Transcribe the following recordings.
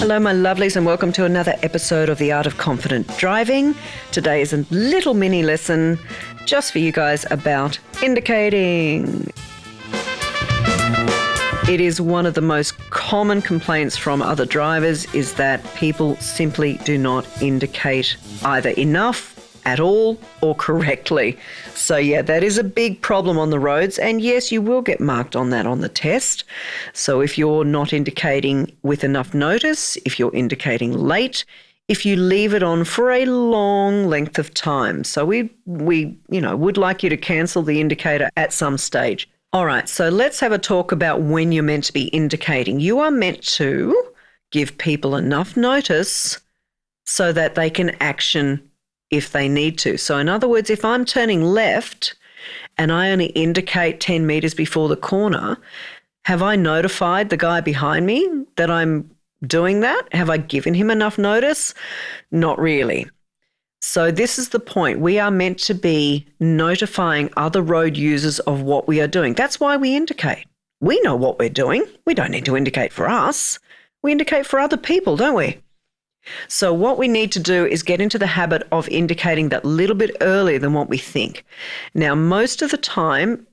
Hello, my lovelies, and welcome to another episode of The Art of Confident Driving. Today is a little mini lesson just for you guys about indicating. It is one of the most common complaints from other drivers is that people simply do not indicate either enough, at all, or correctly. So yeah, that is a big problem on the roads, and yes, you will get marked on that on the test. So if you're not indicating with enough notice, if you're indicating late, if you leave it on for a long length of time. So we would like you to cancel the indicator at some stage. All right, so let's have a talk about when you're meant to be indicating. You are meant to give people enough notice so that they can action if they need to. So in other words, if I'm turning left and I only indicate 10 metres before the corner, have I notified the guy behind me that I'm doing that? Have I given him enough notice? Not really. So this is the point. We are meant to be notifying other road users of what we are doing. That's why we indicate. We know what we're doing. We don't need to indicate for us. We indicate for other people, don't we? So what we need to do is get into the habit of indicating that little bit earlier than what we think. Now, most of the time,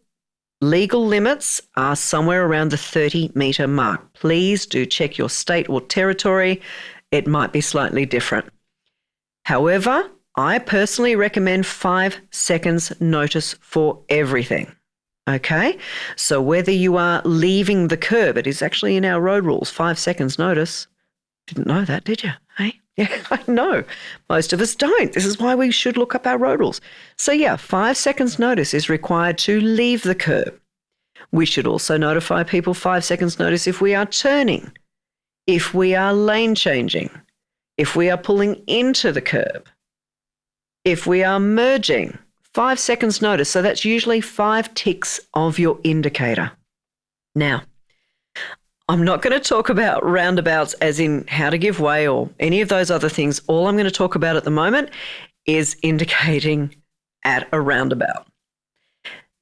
legal limits are somewhere around the 30-metre mark. Please do check your state or territory. It might be slightly different. However, I personally recommend 5 seconds notice for everything. Okay? So whether you are leaving the curb, it is actually in our road rules, 5 seconds notice. Didn't know that, did you? Hey? Yeah, I know. Most of us don't. This is why we should look up our road rules. So yeah, 5 seconds notice is required to leave the curb. We should also notify people 5 seconds notice if we are turning, if we are lane changing, if we are pulling into the curb, if we are merging. 5 seconds notice. So that's usually 5 ticks of your indicator. Now, I'm not going to talk about roundabouts as in how to give way or any of those other things. All I'm going to talk about at the moment is indicating at a roundabout.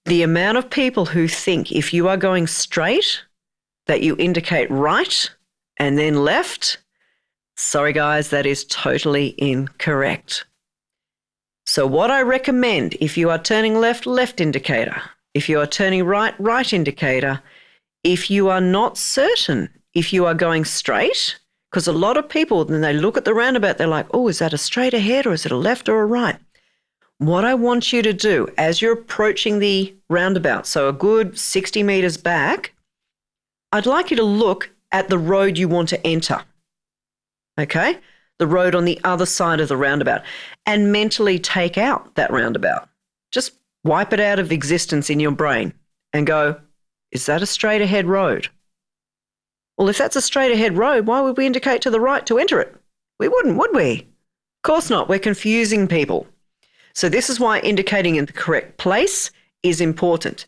The amount of people who think if you are going straight that you indicate right and then left, sorry guys, that is totally incorrect. So what I recommend, if you are turning left, left indicator. If you are turning right, right indicator. If you are not certain if you are going straight, because a lot of people, when they look at the roundabout, they're like, oh, is that a straight ahead or is it a left or a right? What I want you to do as you're approaching the roundabout, so a good 60 metres back, I'd like you to look at the road you want to enter, okay? The road on the other side of the roundabout, and mentally take out that roundabout. Just wipe it out of existence in your brain and go, is that a straight ahead road? Well, if that's a straight ahead road, why would we indicate to the right to enter it? We wouldn't, would we? Of course not. We're confusing people. So this is why indicating in the correct place is important.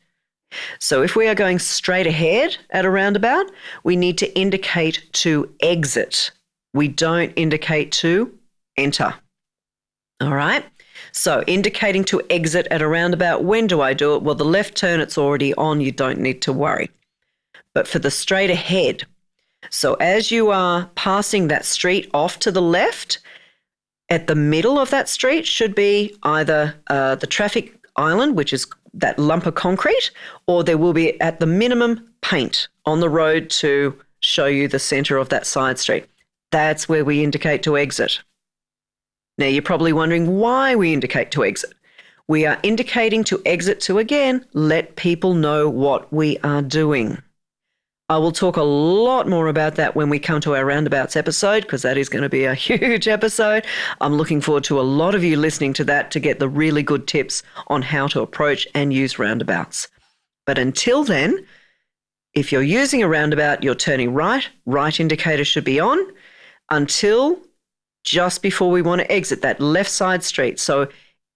So if we are going straight ahead at a roundabout, we need to indicate to exit. We don't indicate to enter. All right? So indicating to exit at a roundabout, when do I do it? Well, the left turn, it's already on. You don't need to worry. But for the straight ahead, so as you are passing that street off to the left, at the middle of that street should be either the traffic island, which is that lump of concrete, or there will be at the minimum paint on the road to show you the centre of that side street. That's where we indicate to exit. Now, you're probably wondering why we indicate to exit. We are indicating to exit to, again, let people know what we are doing. I will talk a lot more about that when we come to our roundabouts episode, because that is going to be a huge episode. I'm looking forward to a lot of you listening to that to get the really good tips on how to approach and use roundabouts. But until then, if you're using a roundabout, you're turning right, right indicator should be on until just before we want to exit that left side street. So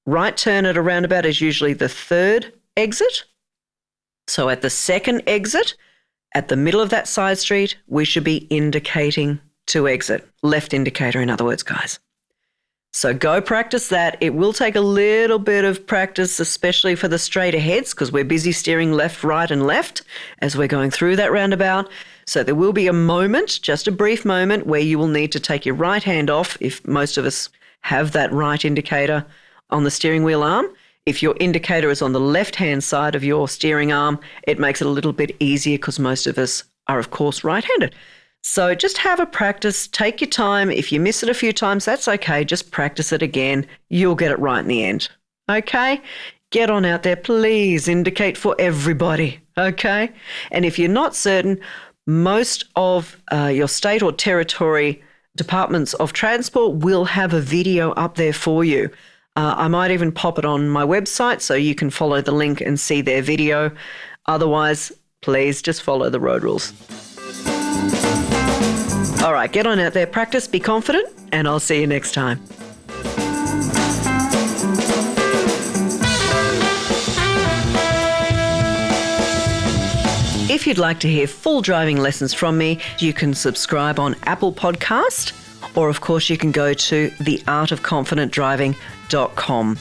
right turn at a roundabout is usually the third exit. So at the second exit, at the middle of that side street, we should be indicating to exit. Left indicator, in other words, guys. So go practice that. It will take a little bit of practice, especially for the straight aheads, because we're busy steering left, right, and left as we're going through that roundabout. So there will be a moment, just a brief moment, where you will need to take your right hand off if most of us have that right indicator on the steering wheel arm. If your indicator is on the left-hand side of your steering arm, it makes it a little bit easier because most of us are, of course, right-handed. So just have a practice, take your time. If you miss it a few times, that's okay. Just practice it again. You'll get it right in the end. Okay? Get on out there. Please indicate for everybody. Okay? And if you're not certain, most of your state or territory departments of transport will have a video up there for you. I might even pop it on my website so you can follow the link and see their video. Otherwise, please just follow the road rules. All right, get on out there, practice, be confident, and I'll see you next time. If you'd like to hear full driving lessons from me, you can subscribe on Apple Podcast, or of course you can go to theartofconfidentdriving.com.